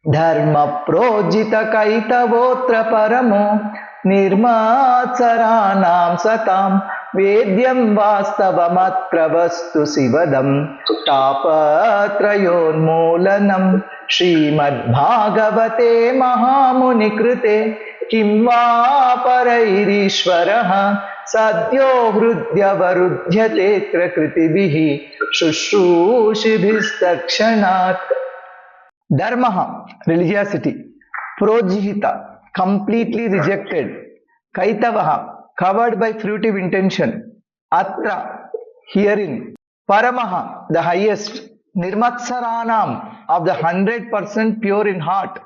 Dharma projita kaitavotra paramo nirmacharanam satam vedyam vastavamatra vastu sivadam tapatrayonmulanam Śrīmad-Bhāgavate mahamuni krite kim va parairishvaraha sadyo hrudyavarudyate prakritibihi shushrūshibhistakshanat. Dharma, religiosity. Projihita, completely rejected. Kaitavaha, covered by fruitive intention. Atra, herein. Paramaha, the highest. Nirmatsaranam, of the 100% pure in heart.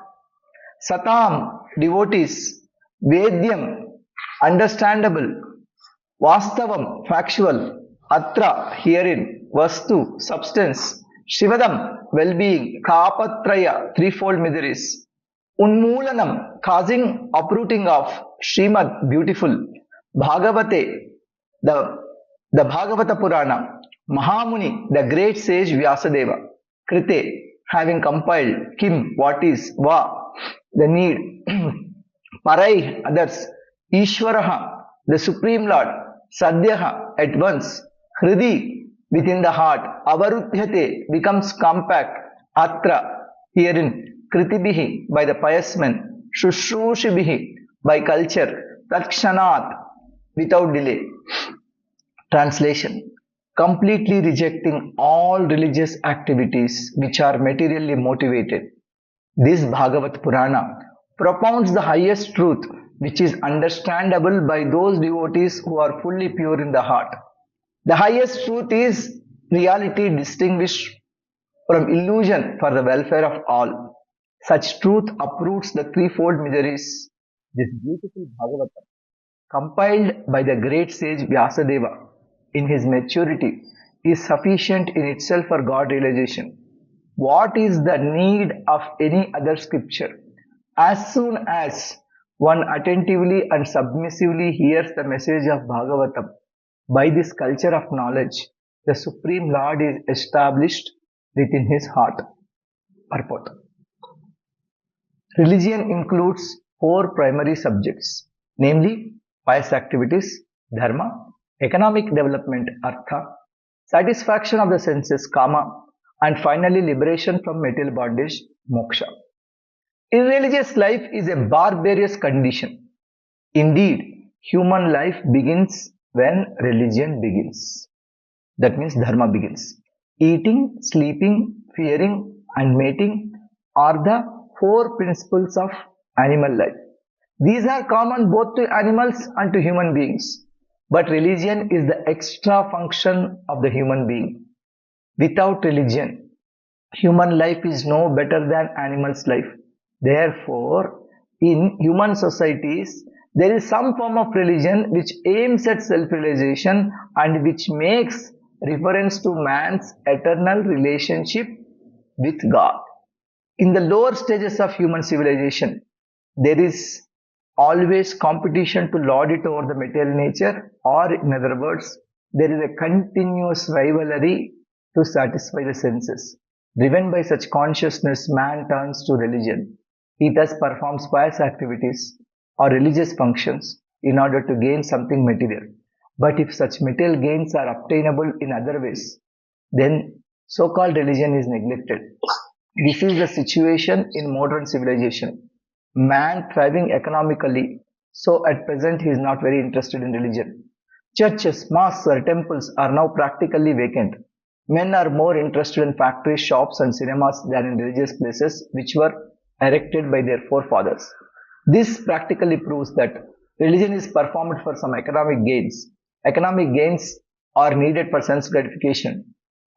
Satam, devotees. Vedyam, understandable. Vastavam, factual. Atra, herein. Vastu, substance. Shivadam, well-being. Kapatraya, threefold miseries. Unmulanam, causing uprooting of. Śrīmad, beautiful. Bhagavate, the Bhagavata Purana. Mahamuni, the great sage Vyasadeva. Krite, having compiled. Kim, what is. Va, the need. Parai, others. Ishvaraha, the Supreme Lord. Sadhyaha, at once. Hridi, within the heart. Avarudhyate, becomes compact. Atra, herein. Kritibihi, by the pious men. Shushrushibihi, by culture. Takshanat, without delay. Translation. Completely rejecting all religious activities which are materially motivated. This Bhagavat Purana propounds the highest truth which is understandable by those devotees who are fully pure in the heart. The highest truth is reality distinguished from illusion for the welfare of all. Such truth uproots the threefold miseries. This beautiful Bhagavatam, compiled by the great sage Vyasadeva in his maturity, is sufficient in itself for God realization. What is the need of any other scripture? As soon as one attentively and submissively hears the message of Bhagavatam, by this culture of knowledge, the Supreme Lord is established within his heart. Purport. Religion includes 4 primary subjects, namely pious activities, dharma, economic development, artha, satisfaction of the senses, kama, and finally liberation from material bondage, moksha. Irreligious life is a barbarous condition. Indeed, human life begins when religion begins. That means dharma begins. Eating, sleeping, fearing, and mating are the 4 principles of animal life. These are common both to animals and to human beings. But religion is the extra function of the human being. Without religion, human life is no better than animal's life. Therefore, in human societies, there is some form of religion which aims at self-realization and which makes reference to man's eternal relationship with God. In the lower stages of human civilization, there is always competition to lord it over the material nature, or in other words, there is a continuous rivalry to satisfy the senses. Driven by such consciousness, man turns to religion. He thus performs pious activities or religious functions in order to gain something material. But if such material gains are obtainable in other ways, then so-called religion is neglected. This is the situation in modern civilization. Man thriving economically, so at present he is not very interested in religion. Churches, mosques or temples are now practically vacant. Men are more interested in factories, shops and cinemas than in religious places which were erected by their forefathers. This practically proves that religion is performed for some economic gains. Economic gains are needed for sense gratification.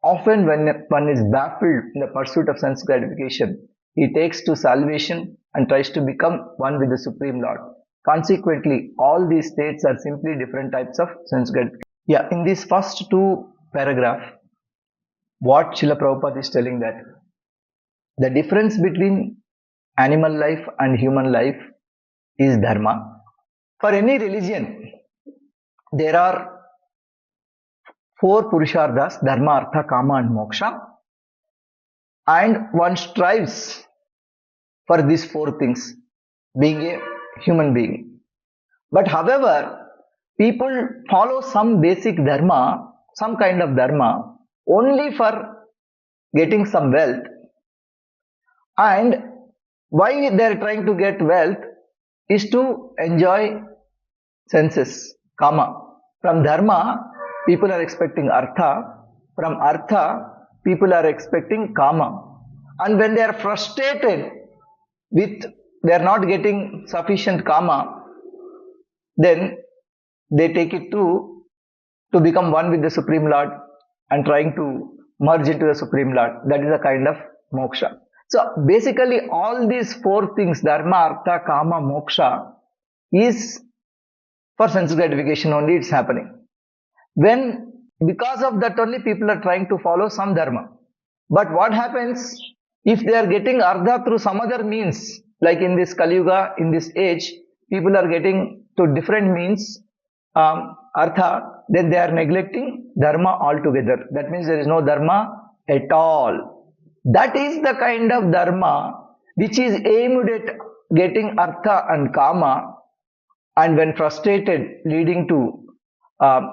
Often when one is baffled in the pursuit of sense gratification, he takes to salvation and tries to become one with the Supreme Lord. Consequently, all these states are simply different types of sense gratification. Yeah, in these first 2 paragraphs, what Srila Prabhupada is telling that the difference between animal life and human life is dharma. For any religion, there are 4 purusharthas, dharma, artha, kama and moksha, and one strives for these four things, being a human being. But however, people follow some basic dharma, some kind of dharma, only for getting some wealth. And why they are trying to get wealth is to enjoy senses, kama. From dharma, people are expecting artha. From artha, people are expecting kama. And when they are frustrated with they are not getting sufficient kama, then they take it to become one with the Supreme Lord and trying to merge into the Supreme Lord. That is a kind of moksha. So basically all these four things, dharma, artha, kama, moksha, is for sense gratification only it's happening. When because of that only people are trying to follow some dharma. But what happens if they are getting artha through some other means, like in this Kali Yuga, in this age, people are getting to different means artha, then they are neglecting dharma altogether. That means there is no dharma at all. That is the kind of dharma which is aimed at getting artha and kama, and when frustrated leading to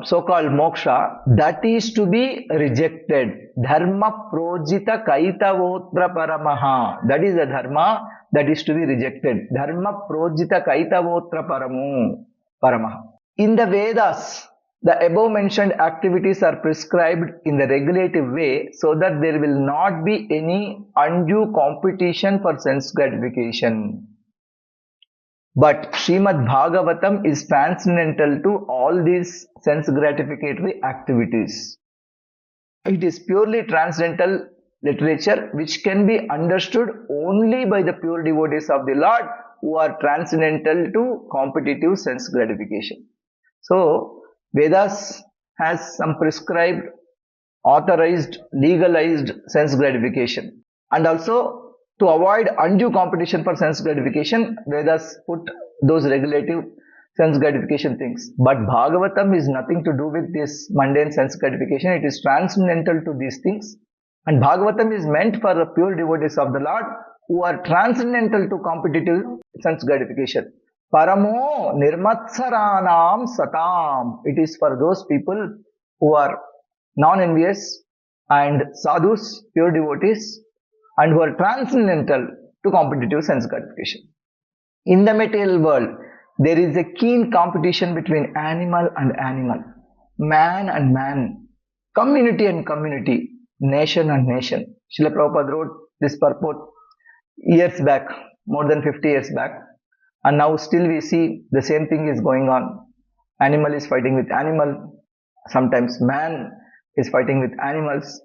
so-called moksha, that is to be rejected. Dharma projita kaitavotra paramaha. That is the dharma that is to be rejected. Dharma projita kaitavotra paramaha. In the Vedas, the above mentioned activities are prescribed in the regulative way so that there will not be any undue competition for sense gratification. But Śrīmad-Bhāgavatam is transcendental to all these sense gratificatory activities. It is purely transcendental literature which can be understood only by the pure devotees of the Lord who are transcendental to competitive sense gratification. So, Vedas has some prescribed, authorized, legalized sense gratification, and also to avoid undue competition for sense gratification, Vedas put those regulative sense gratification things. But Bhagavatam is nothing to do with this mundane sense gratification. It is transcendental to these things. And Bhagavatam is meant for the pure devotees of the Lord who are transcendental to competitive sense gratification. Paramo nirmatsaranam satam. It is for those people who are non-envious and sadhus, pure devotees, and who are transcendental to competitive sense gratification. In the material world, there is a keen competition between animal and animal, man and man, community and community, nation and nation. Srila Prabhupada wrote this purport years back, more than 50 years back, and now still we see the same thing is going on. Animal is fighting with animal, sometimes man is fighting with animals,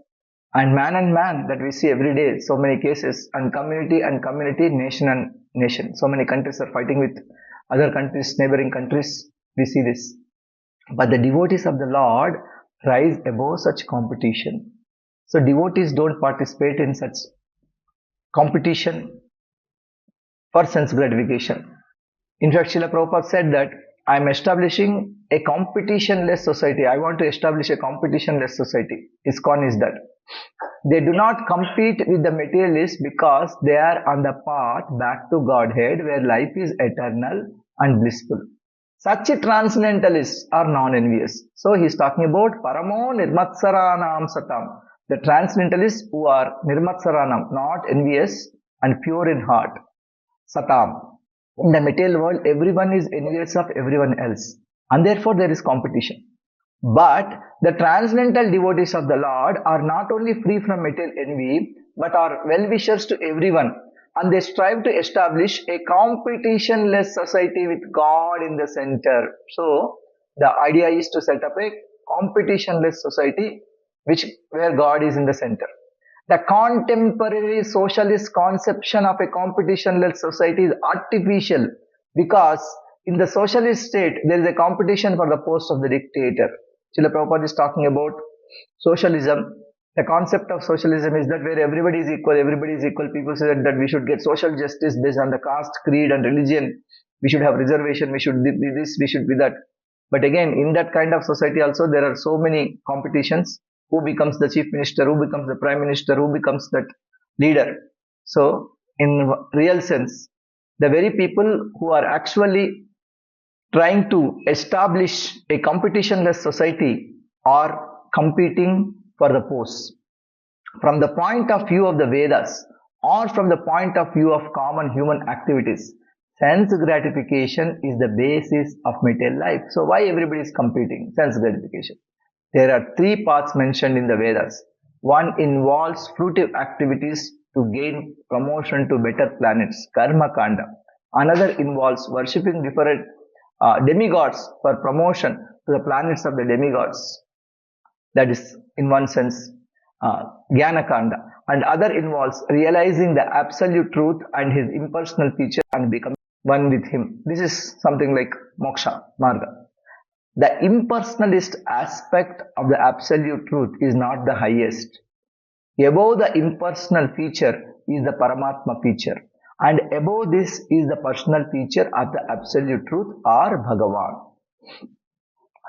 and man that we see every day, so many cases, and community, nation and nation. So many countries are fighting with other countries, neighboring countries, we see this. But the devotees of the Lord rise above such competition. So devotees don't participate in such competition for sense gratification. In fact, Srila Prabhupada said that I am establishing a competition-less society. I want to establish a competition-less society. ISKCON is that. They do not compete with the materialists because they are on the path back to Godhead where life is eternal and blissful. Such transcendentalists are non-envious. So he is talking about Paramo Nirmatsaranam Satam. The transcendentalists who are Nirmatsaranam, not envious and pure in heart. Satam. In the material world, everyone is envious of everyone else, and therefore there is competition. But the transcendental devotees of the Lord are not only free from material envy, but are well-wishers to everyone, and they strive to establish a competition-less society with God in the center. So, the idea is to set up a competition-less society where God is in the center. The contemporary socialist conception of a competition-less society is artificial because in the socialist state there is a competition for the post of the dictator. Srila Prabhupada is talking about socialism. The concept of socialism is that where everybody is equal, people say that we should get social justice based on the caste, creed and religion. We should have reservation, we should be this, we should be that. But again, in that kind of society also there are so many competitions. Who becomes the chief minister, who becomes the prime minister, who becomes that leader. So in real sense, the very people who are actually trying to establish a competitionless society are competing for the post. From the point of view of the Vedas or from the point of view of common human activities, sense gratification is the basis of material life. So why everybody is competing? Sense gratification. There are three paths mentioned in the Vedas. One involves fruitive activities to gain promotion to better planets, karma kanda. Another involves worshipping different demigods for promotion to the planets of the demigods. That is, in one sense, jnana kanda. And other involves realizing the absolute truth and his impersonal feature and becoming one with him. This is something like moksha, marga. The impersonalist aspect of the absolute truth is not the highest. Above the impersonal feature is the Paramatma feature, and above this is the personal feature of the absolute truth or Bhagavan.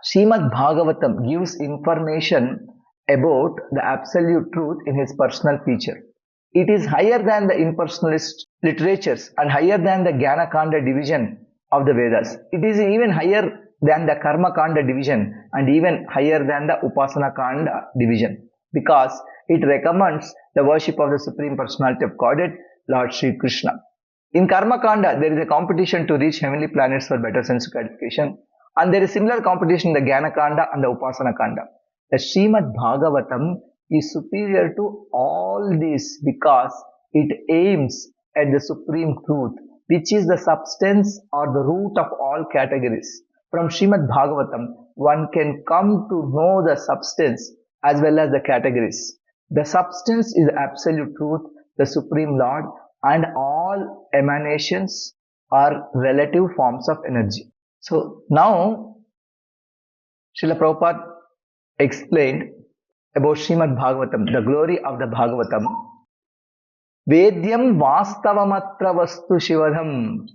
Śrīmad-Bhāgavatam gives information about the absolute truth in his personal feature. It is higher than the impersonalist literatures and higher than the Jnana Kanda division of the Vedas. It is even higher than the Karma Kanda division and even higher than the Upasana Kanda division, because it recommends the worship of the Supreme Personality of Godhead, Lord Sri Krishna. In Karma Kanda, there is a competition to reach heavenly planets for better sense gratification, and there is similar competition in the Jnana Kanda and the Upasana Kanda. The Śrīmad-Bhāgavatam is superior to all these because it aims at the supreme truth, which is the substance or the root of all categories. From Śrīmad-Bhāgavatam, one can come to know the substance as well as the categories. The substance is absolute truth, the Supreme Lord, and all emanations are relative forms of energy. So now, Srila Prabhupada explained about Śrīmad-Bhāgavatam, the glory of the Bhagavatam. Vedyam vastavamatra vastu shivadham.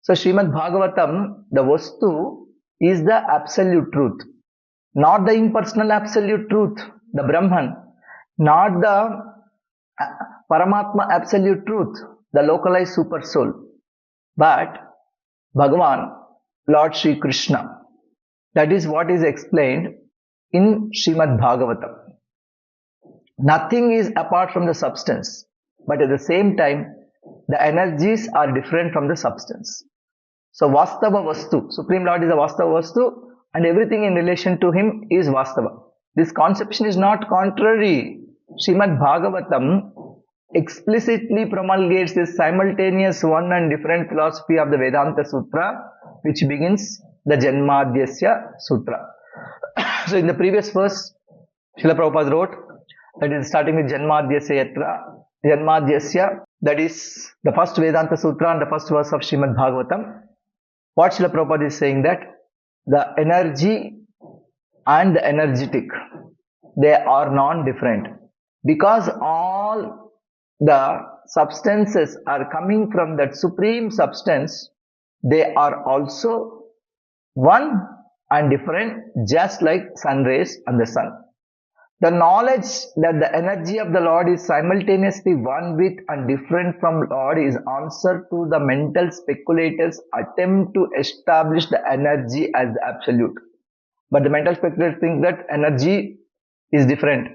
So Śrīmad-Bhāgavatam, the vastu is the absolute truth, not the impersonal absolute truth, the Brahman, not the Paramatma absolute truth, the localized super soul, but Bhagavan, Lord Sri Krishna. That is what is explained in Śrīmad-Bhāgavatam. Nothing is apart from the substance, but at the same time, the energies are different from the substance. So Vastava Vastu, Supreme Lord is a Vastava Vastu, and everything in relation to him is Vastava. This conception is not contrary. Śrīmad-Bhāgavatam explicitly promulgates this simultaneous one and different philosophy of the Vedanta Sutra, which begins the Janmadhyasya Sutra. So in the previous verse, Srila Prabhupada wrote, that is starting with Janmadhyasya Yatra, Janmadhyasya, that is the first Vedanta Sutra and the first verse of Śrīmad-Bhāgavatam. What Srila Prabhupada is saying that the energy and the energetic, they are non-different, because all the substances are coming from that supreme substance. They are also one and different, just like sun rays and the sun. The knowledge that the energy of the Lord is simultaneously one with and different from Lord is answer to the mental speculators' attempt to establish the energy as the absolute. But the mental speculators think that energy is different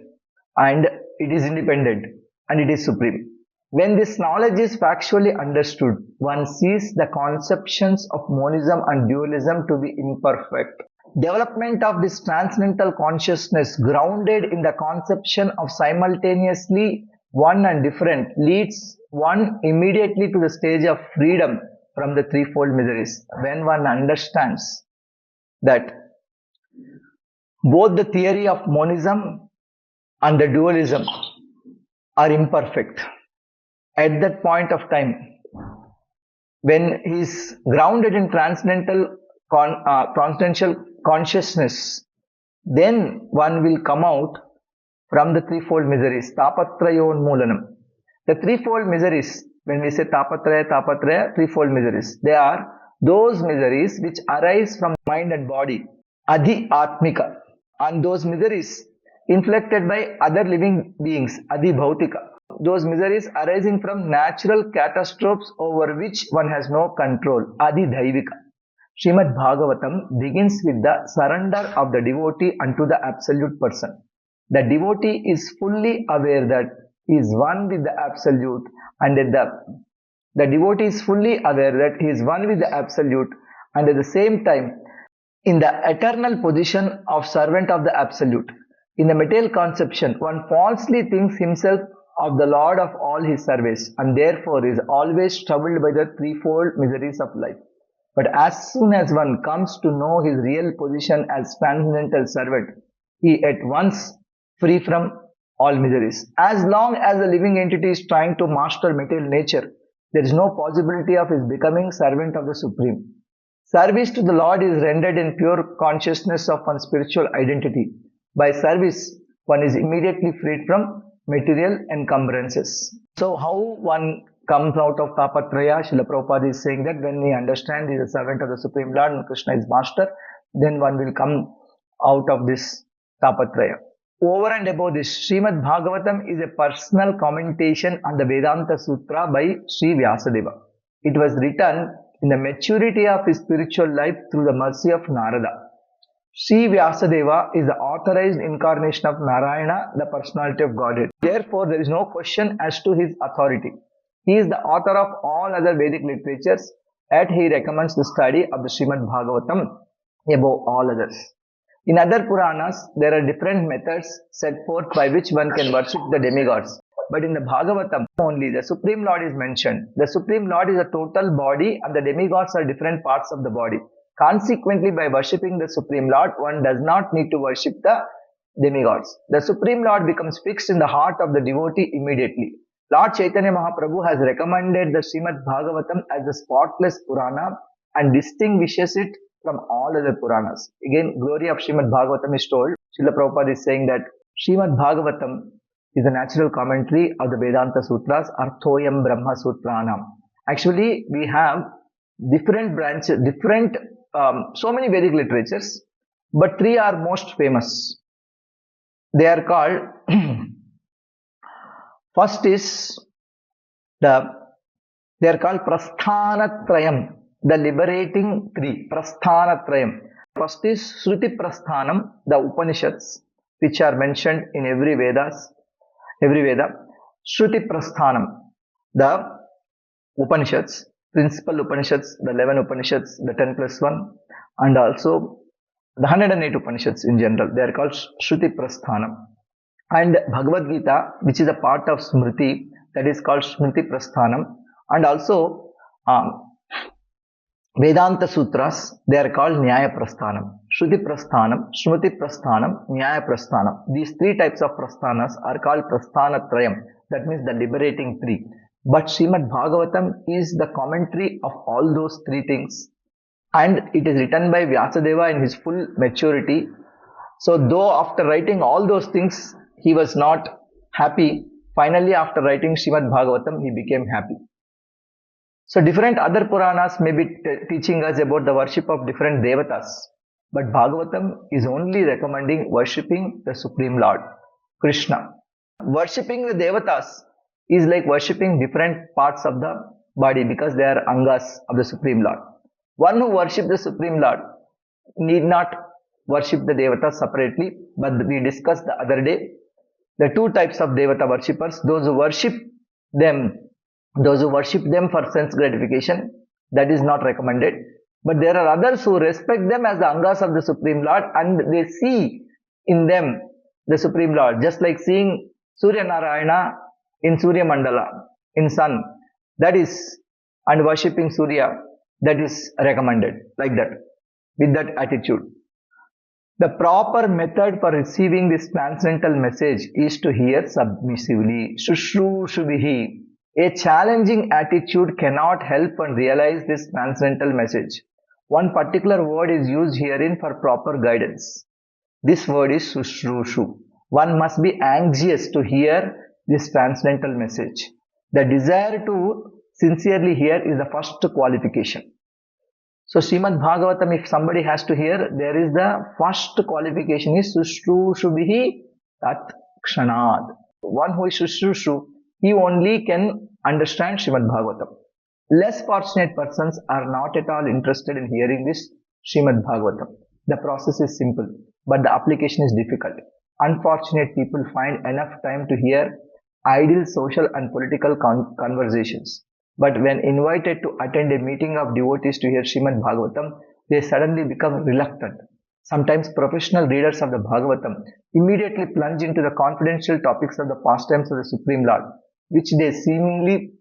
and it is independent and it is supreme. When this knowledge is factually understood, one sees the conceptions of monism and dualism to be imperfect. Development of this transcendental consciousness grounded in the conception of simultaneously one and different leads one immediately to the stage of freedom from the threefold miseries. When one understands that both the theory of monism and the dualism are imperfect, at that point of time, when he is grounded in transcendental consciousness, then one will come out from the threefold miseries. Tapatrayonmulanam. The threefold miseries, when we say tapatraya, threefold miseries, they are those miseries which arise from mind and body, adi atmika, and those miseries inflicted by other living beings, adi bhautika. those miseries arising from natural catastrophes over which one has no control. Adi Daivika. Śrīmad-Bhāgavatam begins with the surrender of the devotee unto the absolute person. The devotee is fully aware that he is one with the absolute, and the devotee is fully aware that he is one with the absolute, and at the same time in the eternal position of servant of the absolute. In the material conception, one falsely thinks himself of the Lord of all his service, and therefore is always troubled by the threefold miseries of life. But as soon as one comes to know his real position as transcendental servant, he at once free from all miseries. As long as the living entity is trying to master material nature, there is no possibility of his becoming servant of the Supreme. Service to the Lord is rendered in pure consciousness of one's spiritual identity. By service, one is immediately freed from material encumbrances. So how one comes out of Tapatraya? Srila Prabhupada is saying that when we understand he is a servant of the Supreme Lord and Krishna is master, then one will come out of this Tapatraya. Over and above this, Śrīmad-Bhāgavatam is a personal commentation on the Vedanta Sutra by Śrīla Vyāsadeva. It was written in the maturity of his spiritual life through the mercy of Narada. Śrīla Vyāsadeva is the authorized incarnation of Narayana, the personality of Godhead. Therefore, there is no question as to his authority. He is the author of all other Vedic literatures, yet he recommends the study of the Śrīmad-Bhāgavatam above all others. In other Puranas, there are different methods set forth by which one can worship the demigods. But in the Bhagavatam only, the Supreme Lord is mentioned. The Supreme Lord is a total body and the demigods are different parts of the body. Consequently, by worshipping the Supreme Lord, one does not need to worship the demigods. The Supreme Lord becomes fixed in the heart of the devotee immediately. Lord Chaitanya Mahaprabhu has recommended the Śrīmad-Bhāgavatam as the spotless Purana and distinguishes it from all other Puranas. Again, glory of Śrīmad-Bhāgavatam is told. Srila Prabhupada is saying that Śrīmad-Bhāgavatam is a natural commentary of the Vedanta Sutras, Arthoyam Brahma Sutranam. Actually, we have different branches, so many Vedic literatures, but three are most famous. They are called, first is they are called Prasthanatrayam, the liberating three, Prasthanatrayam. First is Shruti Prasthanam, the Upanishads, which are mentioned in every Veda. Shruti Prasthanam, the Upanishads, principal Upanishads, the 11 Upanishads, the 10 plus 1, and also the 108 Upanishads in general. They are called Shruti Prasthanam. And Bhagavad Gita, which is a part of Smriti, that is called Smriti Prasthanam. And also Vedanta Sutras, they are called Nyaya Prasthanam. Shruti Prasthanam, Smriti Prasthanam, Nyaya Prasthanam. These three types of Prasthanas are called Prasthanatrayam. That means the liberating three. But Śrīmad-Bhāgavatam is the commentary of all those three things. And it is written by Vyasadeva in his full maturity. So though after writing all those things, he was not happy, finally after writing Śrīmad-Bhāgavatam, he became happy. So different other Puranas may be teaching us about the worship of different devatas. But Bhagavatam is only recommending worshipping the Supreme Lord, Krishna. Worshipping the devatas is like worshipping different parts of the body because they are angas of the Supreme Lord. One who worships the Supreme Lord need not worship the devatas separately, but we discussed the other day the two types of devata worshippers, those who worship them for sense gratification, that is not recommended. But there are others who respect them as the angas of the Supreme Lord and they see in them the Supreme Lord, just like seeing Surya Narayana in Surya Mandala, in sun, that is, and worshipping Surya, that is recommended, like that, with that attitude. The proper method for receiving this transcendental message is to hear submissively, Shushrushubihi. A challenging attitude cannot help but realize this transcendental message. One particular word is used herein for proper guidance. This word is Shushrushu. One must be anxious to hear this transcendental message. The desire to sincerely hear is the first qualification. So Śrīmad-Bhāgavatam, if somebody has to hear, there is the first qualification is Shushrushubihi tat kshanad. One who is Shushrushu he only can understand Śrīmad-Bhāgavatam. Less fortunate persons are not at all interested in hearing this Śrīmad-Bhāgavatam. The process is simple, but the application is difficult. Unfortunate people find enough time to hear idle social and political conversations. But when invited to attend a meeting of devotees to hear Śrīmad-Bhāgavatam, they suddenly become reluctant. Sometimes professional readers of the Bhagavatam immediately plunge into the confidential topics of the pastimes of the Supreme Lord, which they seemingly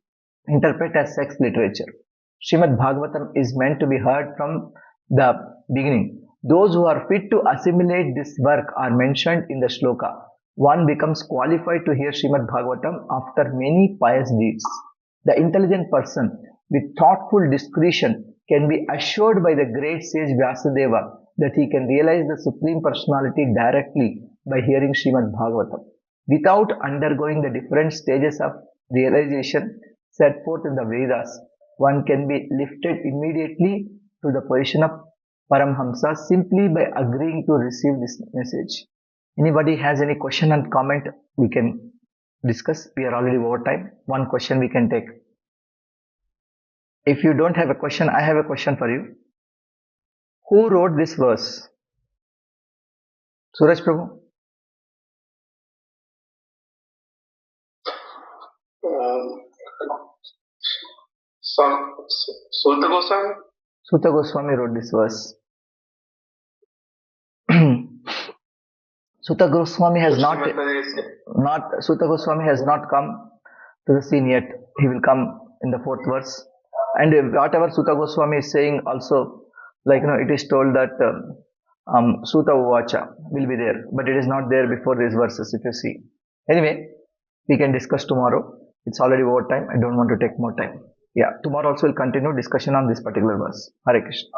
interpret as sex literature. Śrīmad-Bhāgavatam is meant to be heard from the beginning. Those who are fit to assimilate this work are mentioned in the shloka. One becomes qualified to hear Śrīmad-Bhāgavatam after many pious deeds. The intelligent person with thoughtful discretion can be assured by the great sage Vyasadeva that he can realize the Supreme Personality directly by hearing Śrīmad-Bhāgavatam. Without undergoing the different stages of realization set forth in the Vedas, one can be lifted immediately to the position of Paramhamsa simply by agreeing to receive this message. Anybody has any question and comment, we can discuss. We are already over time. One question we can take. If you don't have a question, I have a question for you. Who wrote this verse? Suraj Prabhu? Sutta Goswami? Sutta Goswami wrote this verse. Sutta Goswami has not come to the scene yet. He will come in the 4th verse. And whatever Sutta Goswami is saying also, it is told that Sutta Uvacha will be there, but it is not there before these verses, if you see. Anyway, we can discuss tomorrow. It's already over time. I don't want to take more time. Yeah, tomorrow also we'll continue discussion on this particular verse. Hare Krishna.